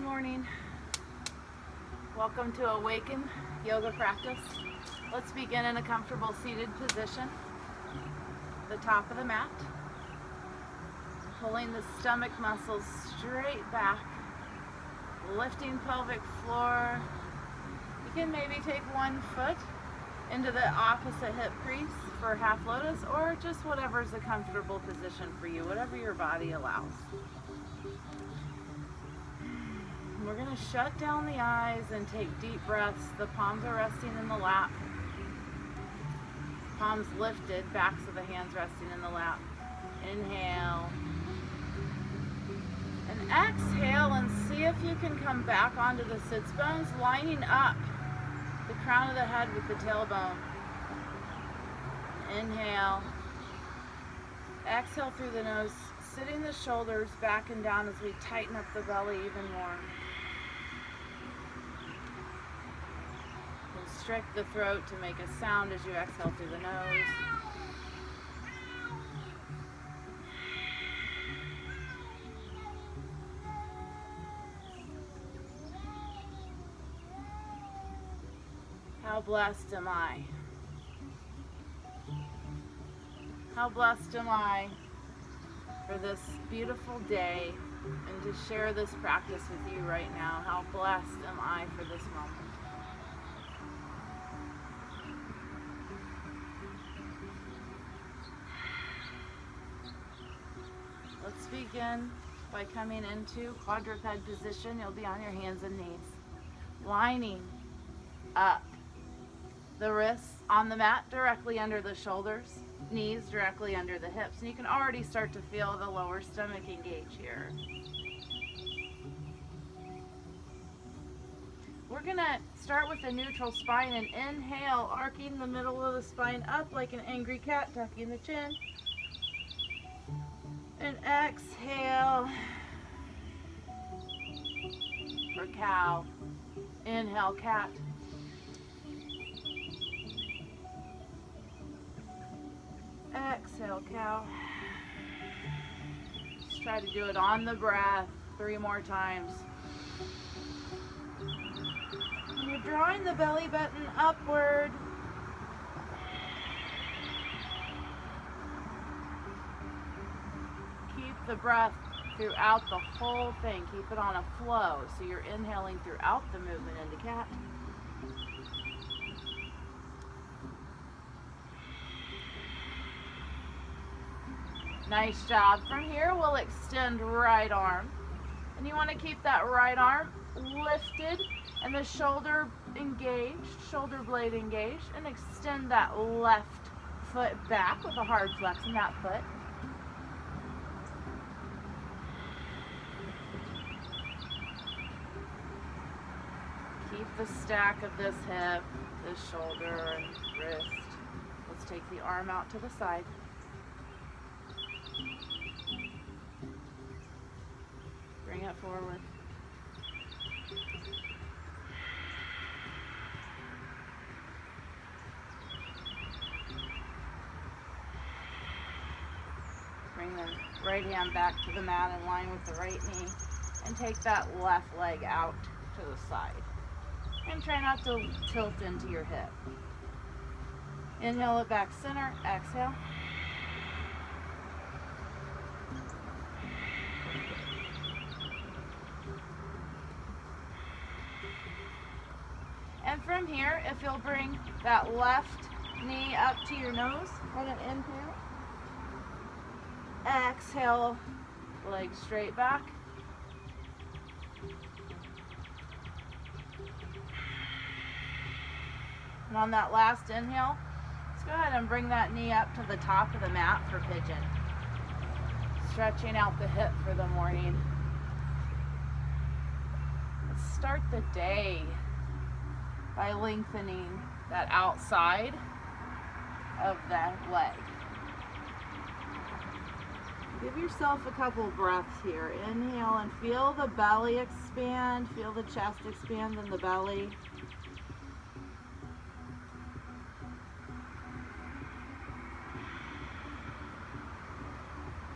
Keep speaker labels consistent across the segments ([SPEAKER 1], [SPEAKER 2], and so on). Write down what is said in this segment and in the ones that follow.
[SPEAKER 1] morning. Welcome to Awaken yoga practice. Let's begin in a comfortable seated position. The top of the mat. Pulling the stomach muscles straight back. Lifting pelvic floor. You can maybe take one foot into the opposite hip crease for half lotus, or just whatever's a comfortable position for you, whatever your body allows. We're going to shut down the eyes and take deep breaths. The palms are resting in the lap. Palms lifted, backs of the hands resting in the lap. Inhale. And exhale, and see if you can come back onto the sits bones, lining up the crown of the head with the tailbone. Inhale. Exhale through the nose, sitting the shoulders back and down as we tighten up the belly even more. Constrict the throat to make a sound as you exhale through the nose. How blessed am I? How blessed am I for this beautiful day and to share this practice with you right now? How blessed am I for this moment? Let's begin by coming into quadruped position. You'll be on your hands and knees, lining up the wrists on the mat directly under the shoulders, knees directly under the hips, and you can already start to feel the lower stomach engage here. We're gonna start with a neutral spine and inhale, arcing the middle of the spine up like an angry cat, tucking the chin. And exhale for cow. Inhale, cat. Exhale, cow. Just try to do it on the breath 3 more times. And you're drawing the belly button upward. Keep the breath throughout the whole thing. Keep it on a flow. So you're inhaling throughout the movement into cat. Nice job. From here, we'll extend right arm. And you want to keep that right arm lifted and the shoulder engaged, shoulder blade engaged, and extend that left foot back with a hard flex in that foot. Keep the stack of this hip, this shoulder, and wrist. Let's take the arm out to the side. Bring it forward. Bring the right hand back to the mat in line with the right knee, and take that left leg out to the side. And try not to tilt into your hip. Inhale it back center, exhale. And from here, if you'll bring that left knee up to your nose on an inhale. Exhale, leg straight back. And on that last inhale, let's go ahead and bring that knee up to the top of the mat for pigeon. Stretching out the hip for the morning. Let's start the day by lengthening that outside of that leg. Give yourself a couple breaths here. Inhale and feel the belly expand, feel the chest expand in the belly.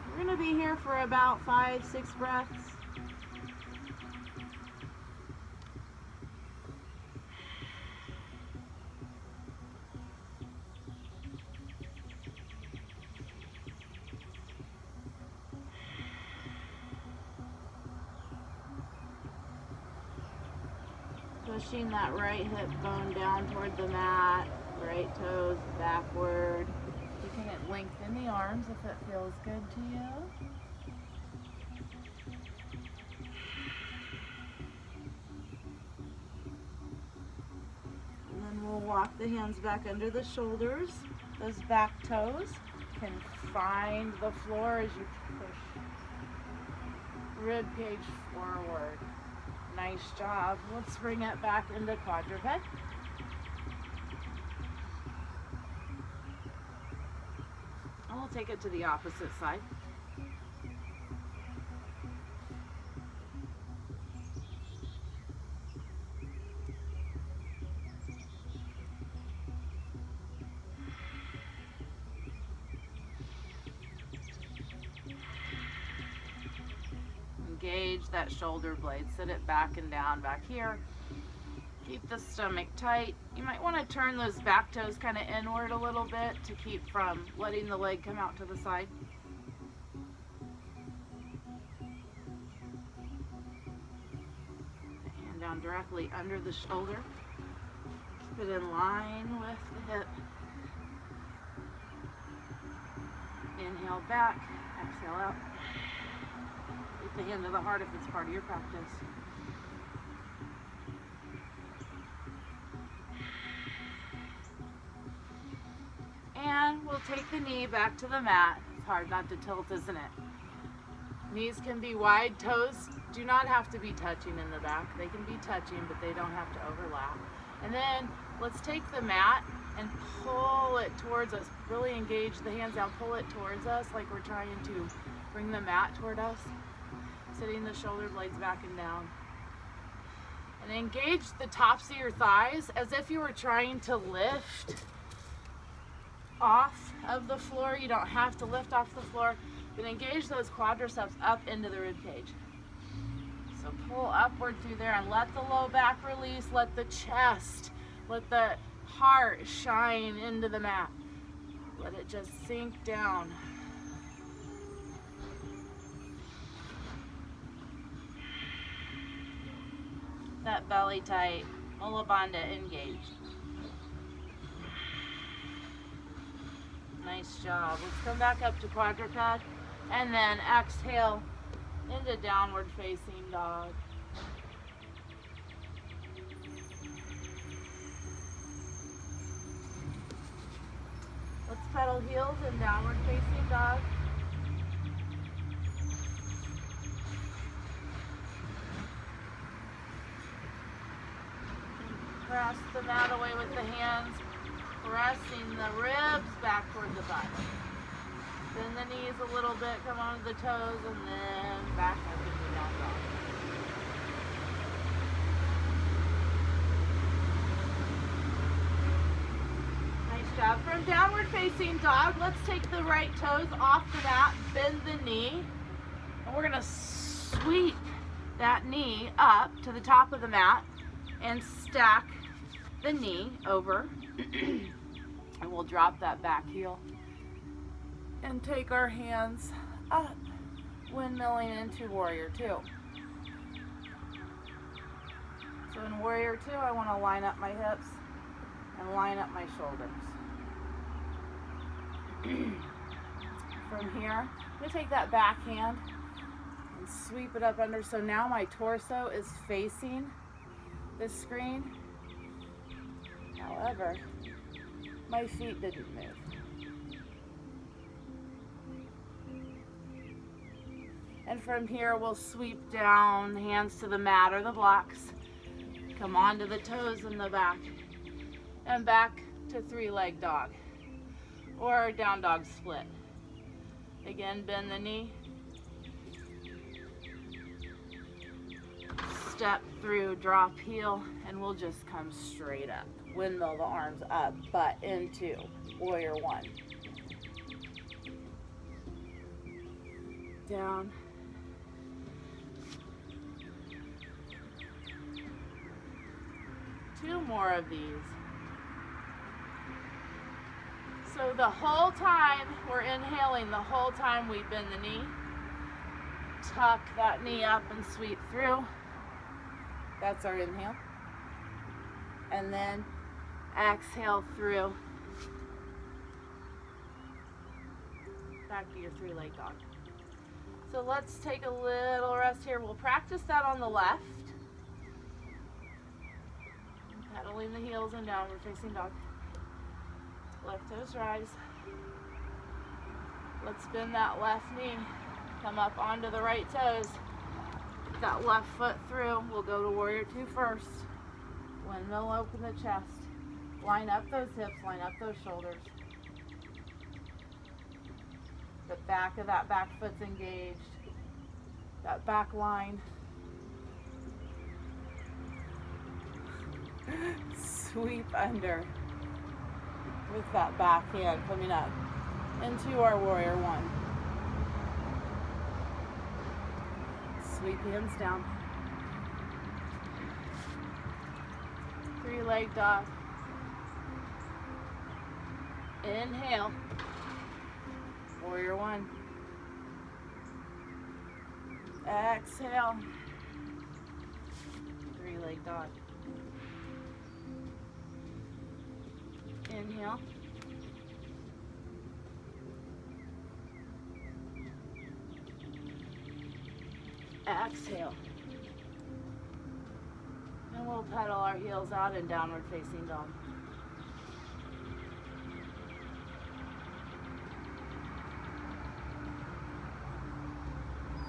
[SPEAKER 1] We're going to be here for about 5-6 breaths. Pushing that right hip bone down toward the mat, right toes backward. You can lengthen the arms if it feels good to you. And then we'll walk the hands back under the shoulders. Those back toes can find the floor as you push rib cage forward. Nice job. Let's bring it back into quadruped. And we'll take it to the opposite side. Engage that shoulder blade. Sit it back and down back here. Keep the stomach tight. You might want to turn those back toes kind of inward a little bit to keep from letting the leg come out to the side. Hand down directly under the shoulder. Keep it in line with the hip. Inhale back, exhale out. Keep the hand to the heart if it's part of your practice. And we'll take the knee back to the mat. It's hard not to tilt, isn't it? Knees can be wide, toes do not have to be touching in the back. They can be touching, but they don't have to overlap. And then let's take the mat and pull it towards us. Really engage the hands down, pull it towards us like we're trying to bring the mat toward us. Sitting the shoulder blades back and down. And engage the tops of your thighs as if you were trying to lift off of the floor. You don't have to lift off the floor, but engage those quadriceps up into the rib cage. So pull upward through there and let the low back release, let the chest, let the heart shine into the mat. Let it just sink down. That belly tight, Mula Bandha engaged. Nice job. Let's come back up to quadruped and then exhale into downward facing dog. Let's pedal heels in downward facing dog. Press the mat away with the hands, pressing the ribs back toward the butt. Bend the knees a little bit, come onto the toes, and then back up into down dog. Nice job. From downward facing dog, let's take the right toes off the mat, bend the knee, and we're gonna sweep that knee up to the top of the mat and stack the knee over. And we'll drop that back heel and take our hands up, windmilling into warrior two. So in warrior two, I want to line up my hips and line up my shoulders. From here, I'm going to take that back hand and sweep it up under. So now my torso is facing the screen. However, my feet didn't move. And from here, we'll sweep down, hands to the mat or the blocks. Come onto the toes in the back. And back to three-leg dog. Or down dog split. Again, bend the knee. Step through, drop heel, and we'll just come straight up. Windmill the arms up, butt into warrior one. Down. Two more of these. So the whole time we're inhaling, the whole time we bend the knee. Tuck that knee up and sweep through. That's our inhale. And then exhale through. Back to your three-leg dog. So let's take a little rest here. We'll practice that on the left. Pedaling the heels and downward facing dog. Left toes rise. Let's bend that left knee. Come up onto the right toes. Get that left foot through. We'll go to warrior two first. Windmill, open the chest. Line up those hips, line up those shoulders. The back of that back foot's engaged. That back line. Sweep under with that back hand coming up into our warrior one. Sweep hands down. Three-leg dog. Inhale. Warrior one. Exhale. Three-leg dog. Inhale. Exhale. And we'll pedal our heels out in downward facing dog.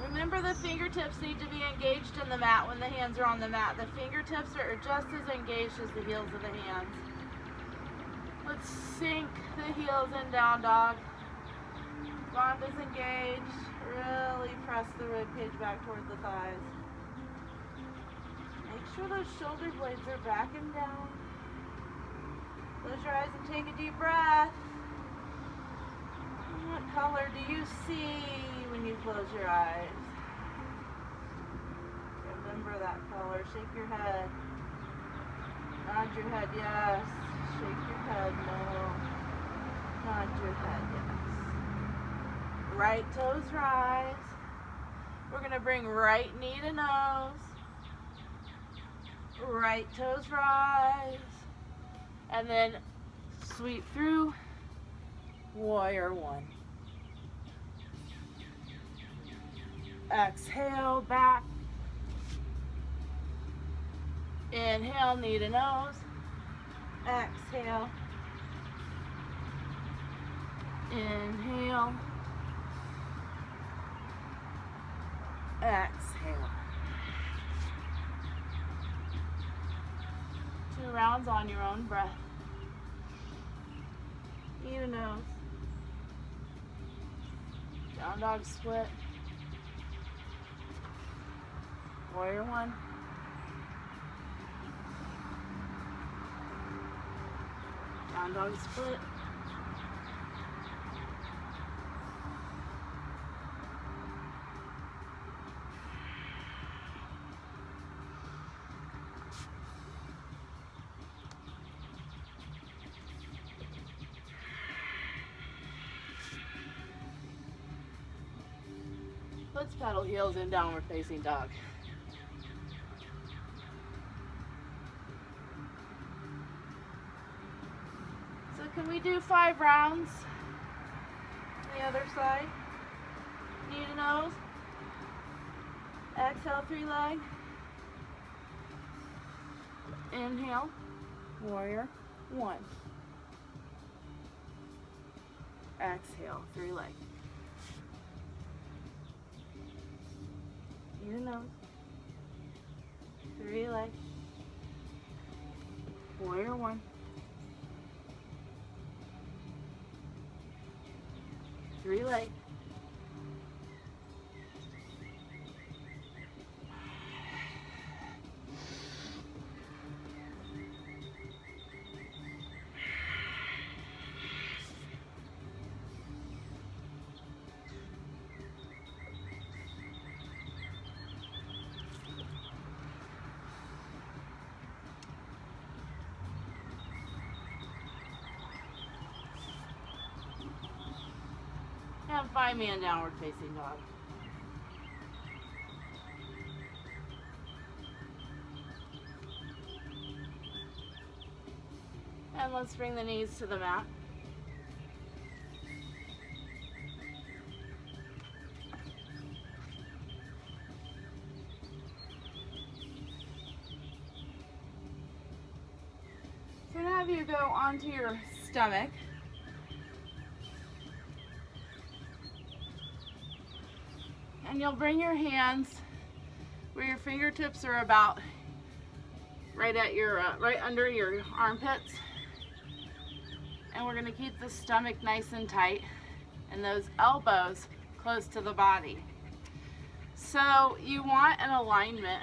[SPEAKER 1] Remember, the fingertips need to be engaged in the mat when the hands are on the mat. The fingertips are just as engaged as the heels of the hands. Let's sink the heels in down dog. Bond is engaged. Really press the rib cage back towards the thighs. Make sure those shoulder blades are back and down. Close your eyes and take a deep breath. What color do you see when you close your eyes? Remember that color. Shake your head. Nod your head, yes. Shake your head, no. Nod your head, yes. Right toes rise. We're going to bring right knee to nose. Right toes rise. And then sweep through. Warrior one. Exhale, back. Inhale, knee to nose. Exhale. Inhale. Exhale. 2 rounds on your own breath. Knee to nose. Down dog split. Warrior one. Down dog split. Let's pedal heels in downward facing dog. So can we do 5 rounds? The other side. Knee to nose. Exhale, 3-leg. Inhale. Warrior one. Exhale, 3-leg. Knee to nose. 3-leg. Warrior one. Three-leg. And 5-man downward facing dog. And let's bring the knees to the mat. So now have you go onto your stomach. And you'll bring your hands where your fingertips are about right at your right under your armpits. And we're going to keep the stomach nice and tight and those elbows close to the body. So you want an alignment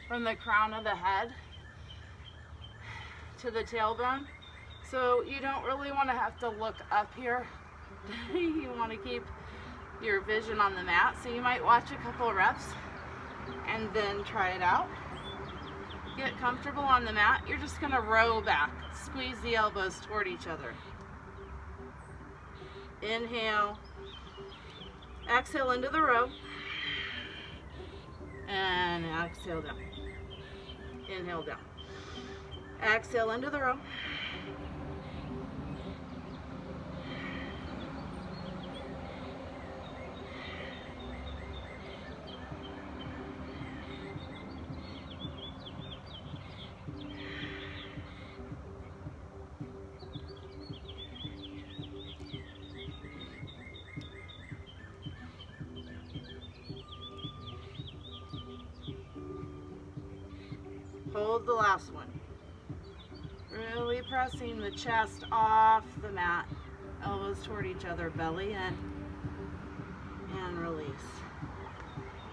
[SPEAKER 1] from the crown of the head to the tailbone. So you don't really want to have to look up here. You want to keep your vision on the mat. So you might watch a couple of reps and then try it out. Get comfortable on the mat. You're just going to row back. Squeeze the elbows toward each other. Inhale. Exhale into the row. And exhale down. Inhale down. Exhale into the row. Hold the last one. Really pressing the chest off the mat. Elbows toward each other, belly in. And release.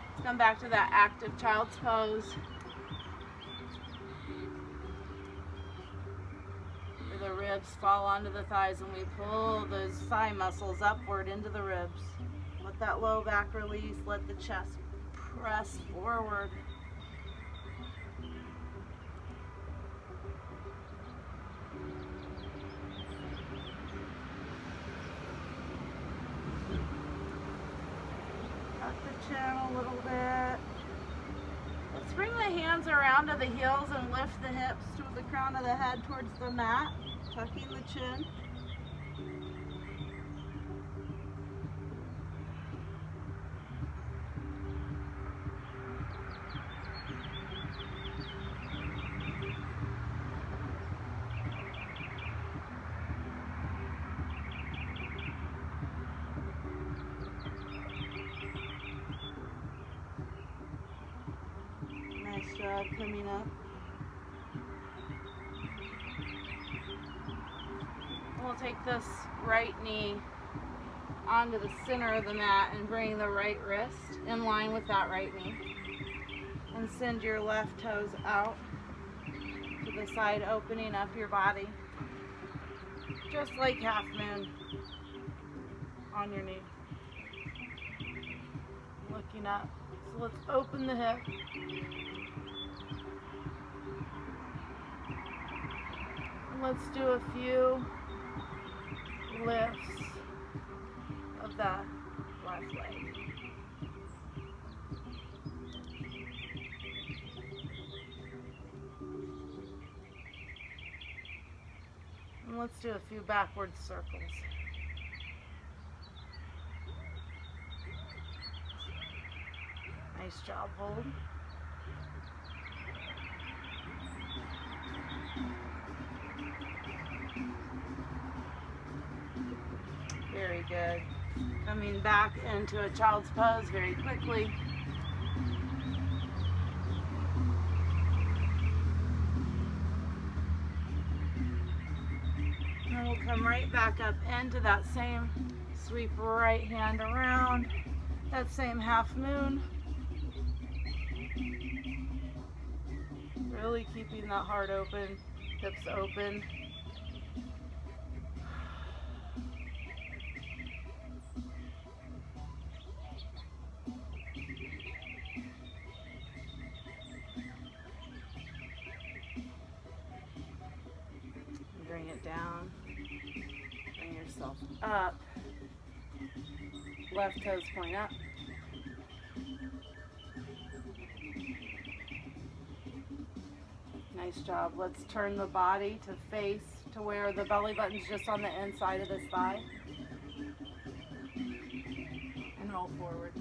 [SPEAKER 1] Let's come back to that active child's pose. Where the ribs fall onto the thighs and we pull those thigh muscles upward into the ribs. Let that low back release. Let the chest press forward. A little bit. Let's bring the hands around to the heels and lift the hips to the crown of the head towards the mat, tucking the chin. Nice job coming up. We'll take this right knee onto the center of the mat and bring the right wrist in line with that right knee. And send your left toes out to the side, opening up your body. Just like half moon on your knee. Looking up. So let's open the hip. And let's do a few lifts of that left leg. And let's do a few backward circles. Nice job, hold. Very good. Coming back into a child's pose very quickly. And we'll come right back up into that same sweep right hand around, that same half moon. Really keeping that heart open, hips open. Bring it down. Bring yourself up. Left toes point up. Nice job. Let's turn the body to face to where the belly button's just on the inside of this thigh. And roll forward.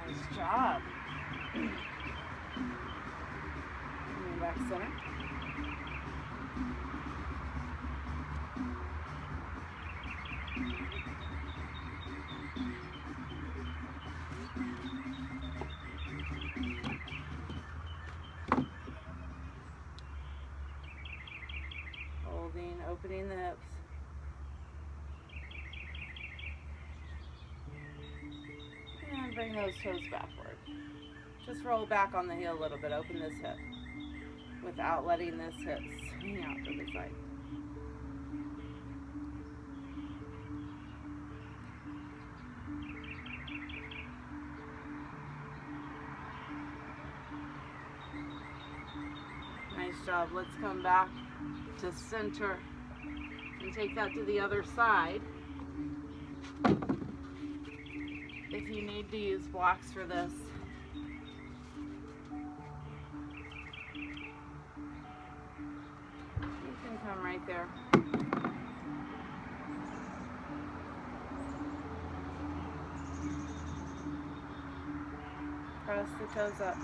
[SPEAKER 1] Nice job. Moving back center. Holding, opening the hips. And bring those toes backward. Just roll back on the heel a little bit. Open this hip without letting this hip swing out to the side. Nice job. Let's come back to center and take that to the other side. If you need to use blocks for this. You can come right there. Press the toes up.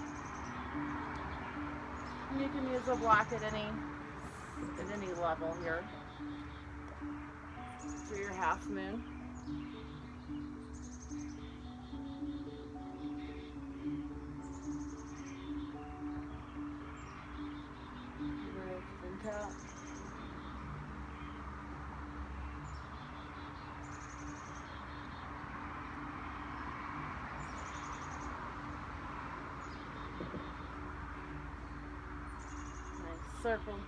[SPEAKER 1] And you can use a block at any level here. For your half moon. Lift and tap. Nice circle.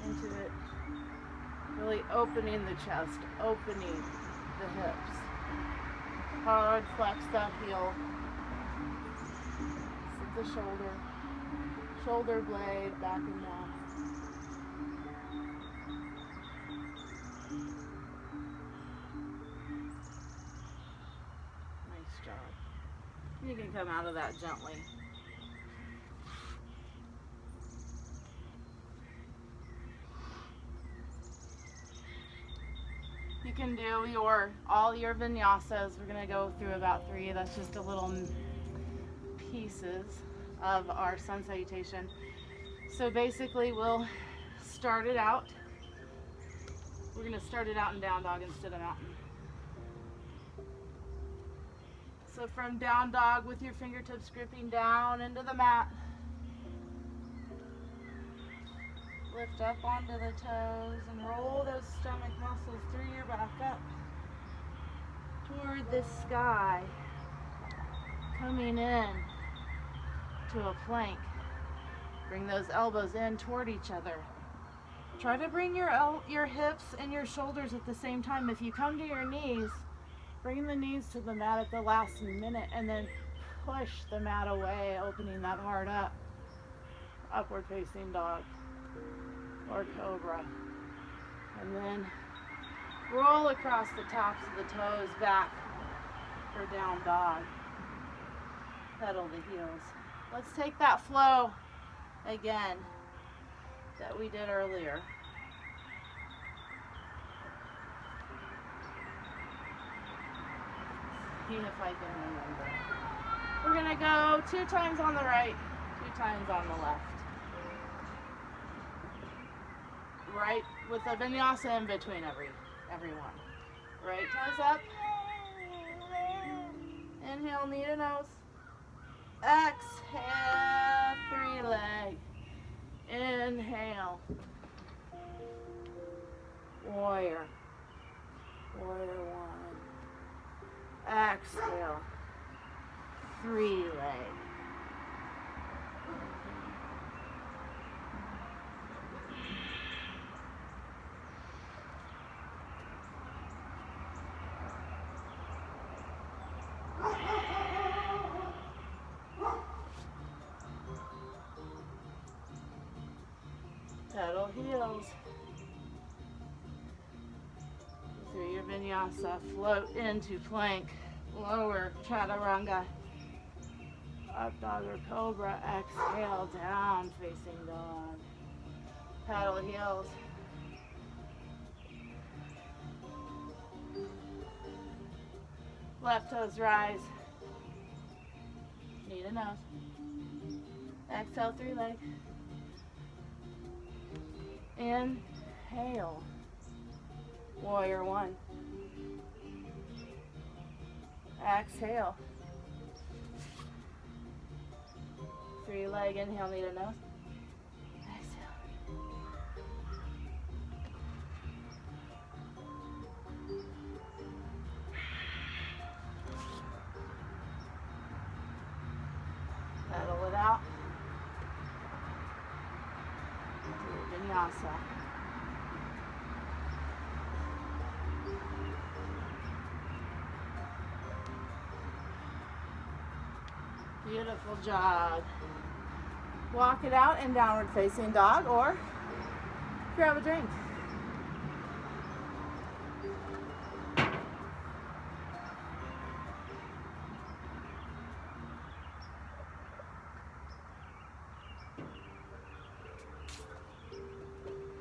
[SPEAKER 1] Into it, really opening the chest, opening the hips. Hard flex that heel. Sit the shoulder blade back and down. Nice job. You can come out of that gently. You can do all your vinyasas. We're going to go through about 3. That's just a little pieces of our sun salutation. So basically we'll start it out. We're going to start it out in down dog instead of mountain. So from down dog with your fingertips gripping down into the mat. Lift up onto the toes and roll those stomach muscles through your back up toward the sky, coming in to a plank. Bring those elbows in toward each other. Try to bring your hips and your shoulders at the same time. If you come to your knees, bring the knees to the mat at the last minute and then push the mat away, opening that heart up. Upward facing dog. Or cobra. And then roll across the tops of the toes back for down dog. Pedal the heels. Let's take that flow again that we did earlier. See if I can remember. We're gonna go 2 times on the right, 2 times on the left. Right, with a vinyasa in between everyone. Right toes up. Inhale, knee to nose. Exhale, 3 leg. Inhale. Warrior. Pedal heels. Through your vinyasa, float into plank, lower chaturanga, up dog or cobra, exhale, down facing dog. Paddle heels. Left toes rise. Knee to nose. Exhale, three leg. Inhale. Warrior one. Exhale. Three leg, inhale, knee to nose. Exhale. Pedal it out. Do vinyasa. Beautiful job. Walk it out in downward facing dog or grab a drink.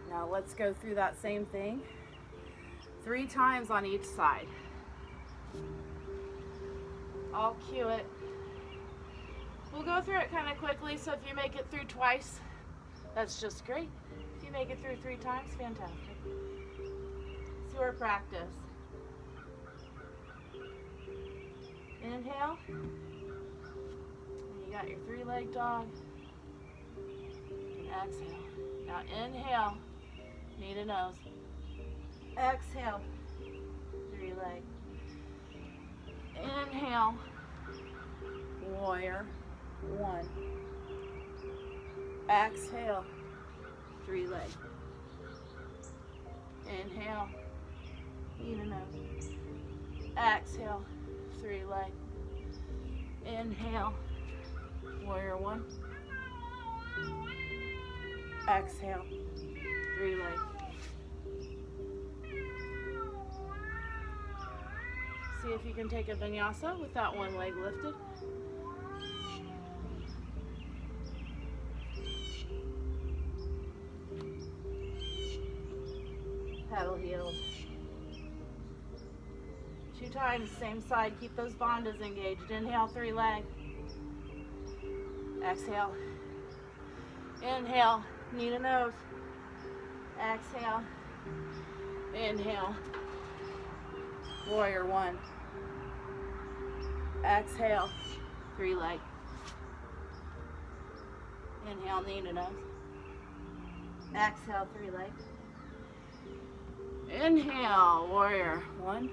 [SPEAKER 1] Now let's go through that same thing 3 times on each side. I'll cue it. We'll go through it kind of quickly, so if you make it through twice, that's just great. If you make it through 3 times, fantastic. It's your practice. Inhale. And you got your 3-leg dog. And exhale. Now inhale, knee to nose. Exhale, 3-leg. Inhale, warrior one. Exhale, 3-leg. Inhale, knee to nose. Exhale, 3-leg. Inhale, warrior one. Exhale, 3-leg. See if you can take a vinyasa with that one leg lifted. Paddle heels. 2 times, same side. Keep those bandhas engaged. Inhale, 3-leg. Exhale. Inhale, knee to nose. Exhale. Inhale. Warrior one. Exhale, 3-leg. Inhale, knee to nose. Exhale, 3-leg. Inhale, warrior one.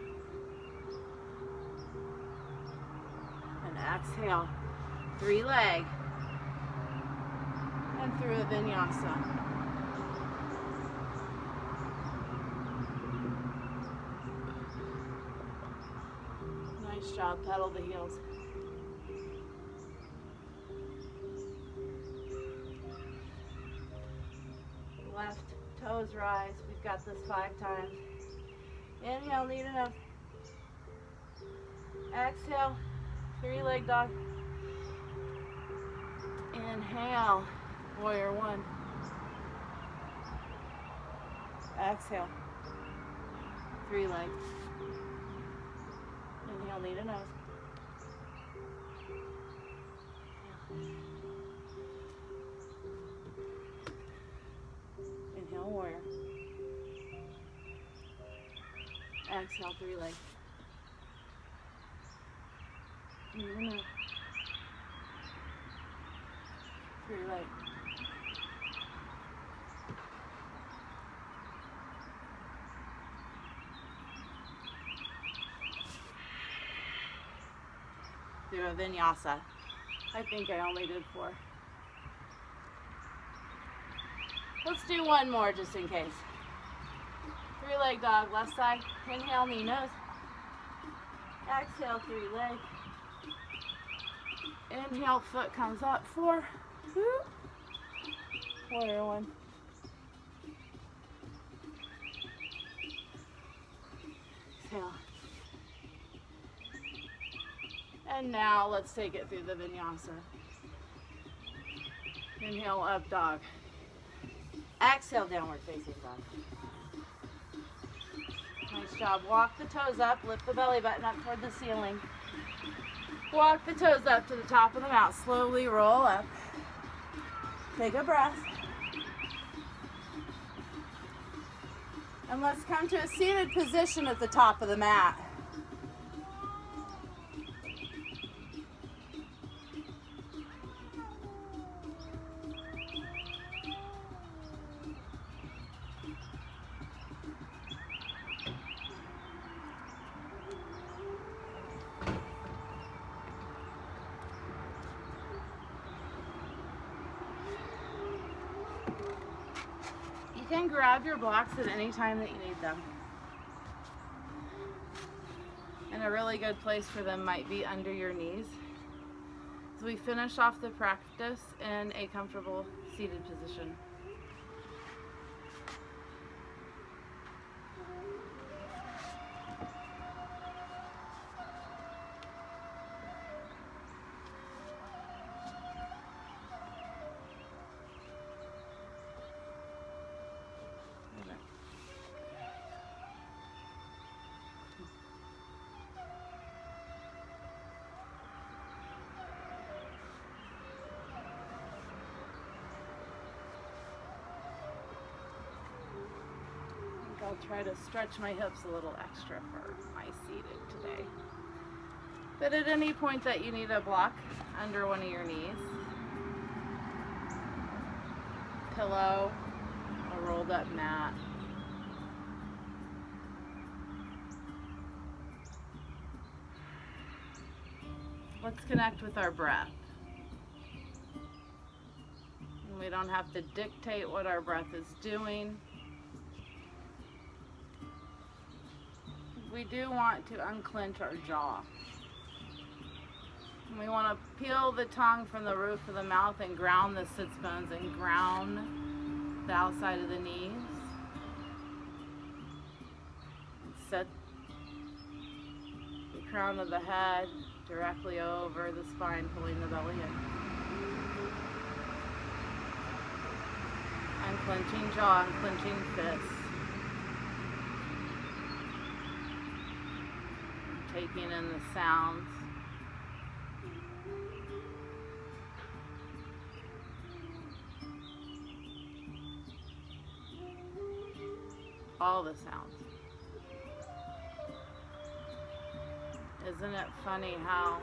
[SPEAKER 1] And exhale, 3-leg. And through a vinyasa. Nice job, pedal the heels. Left toes rise. We've got this 5 times. Inhale, knee to nose. Exhale, 3-leg dog. Inhale, warrior one. Exhale, 3-leg. Inhale, knee to nose. Inhale, warrior. Exhale, 3-leg. Knee to nose. 3-leg. Do a vinyasa. I think I only did 4. Let's do one more just in case. 3-leg dog, left side. Inhale, knee, nose. Exhale, 3-leg. Inhale, foot comes up. 4. Warrior one. exhale. And now let's take it through the vinyasa. Inhale, up dog. Exhale, downward facing dog. Nice job. Walk the toes up, lift the belly button up toward the ceiling. Walk the toes up to the top of the mat. Slowly roll up. Take a breath. And let's come to a seated position at the top of the mat. You can grab your blocks at any time that you need them. And a really good place for them might be under your knees. So we finish off the practice in a comfortable seated position. I'll try to stretch my hips a little extra for my seated today. But at any point that you need a block under one of your knees, pillow, a rolled up mat, let's connect with our breath. We don't have to dictate what our breath is doing. We do want to unclench our jaw. And we want to peel the tongue from the roof of the mouth and ground the sits bones and ground the outside of the knees. Set the crown of the head directly over the spine, pulling the belly in. Unclenching jaw, unclenching fists. Taking in the sounds. All the sounds. Isn't it funny how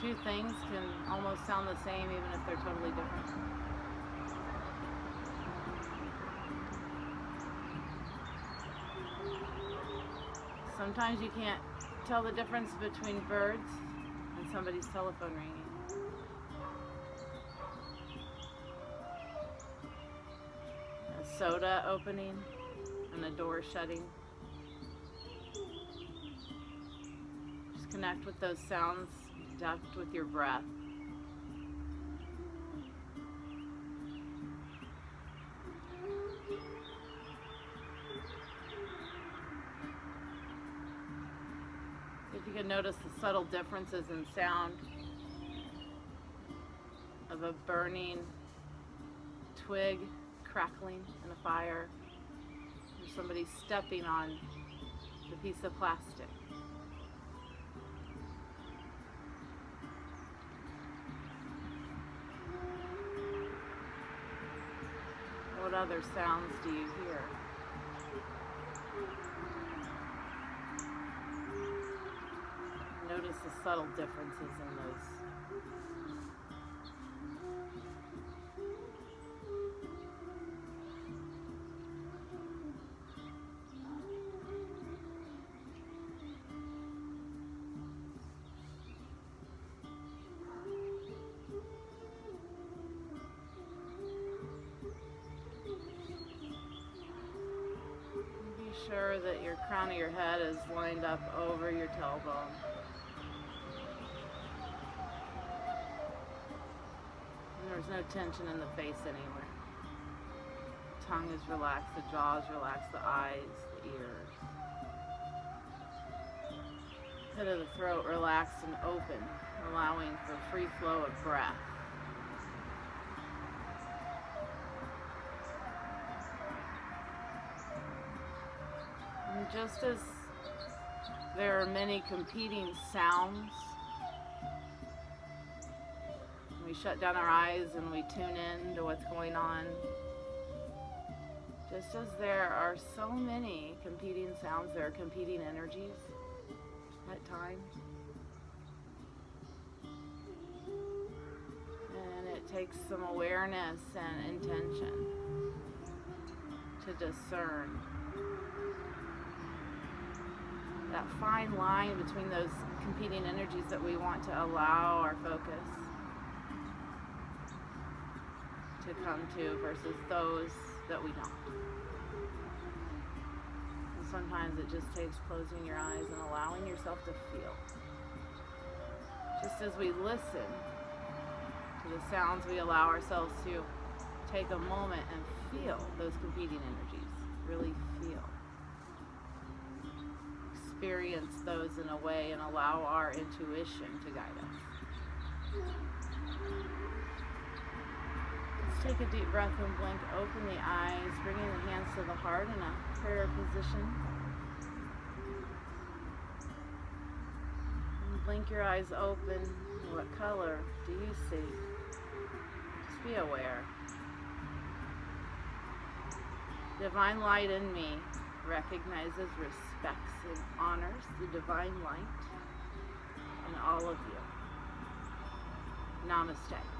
[SPEAKER 1] two things can almost sound the same even if they're totally different? Sometimes you can't tell the difference between birds and somebody's telephone ringing. A soda opening and a door shutting. Just connect with those sounds, connect with your breath. If you can notice the subtle differences in sound of a burning twig crackling in a fire, or somebody stepping on a piece of plastic. What other sounds do you hear? Notice the subtle differences in those. Be sure that your crown of your head is lined up over your tailbone. There's no tension in the face anywhere. tongue is relaxed, the jaw is relaxed, the eyes, the ears. Pit of the throat relaxed and open, allowing for free flow of breath. And just as there are many competing sounds, we shut down our eyes and we tune in to what's going on. Just as there are so many competing sounds, there are competing energies at times. And it takes some awareness and intention to discern that fine line between those competing energies that we want to allow our focus to come to versus those that we don't. And sometimes it just takes closing your eyes and allowing yourself to feel. Just as we listen to the sounds, we allow ourselves to take a moment and feel those competing energies. Really feel. Experience those in a way and allow our intuition to guide us. Let's take a deep breath and blink. Open the eyes, bringing the hands to the heart in a prayer position. And blink your eyes open. What color do you see? Just be aware. Divine light in me recognizes, respects, and honors the divine light in all of you. Namaste.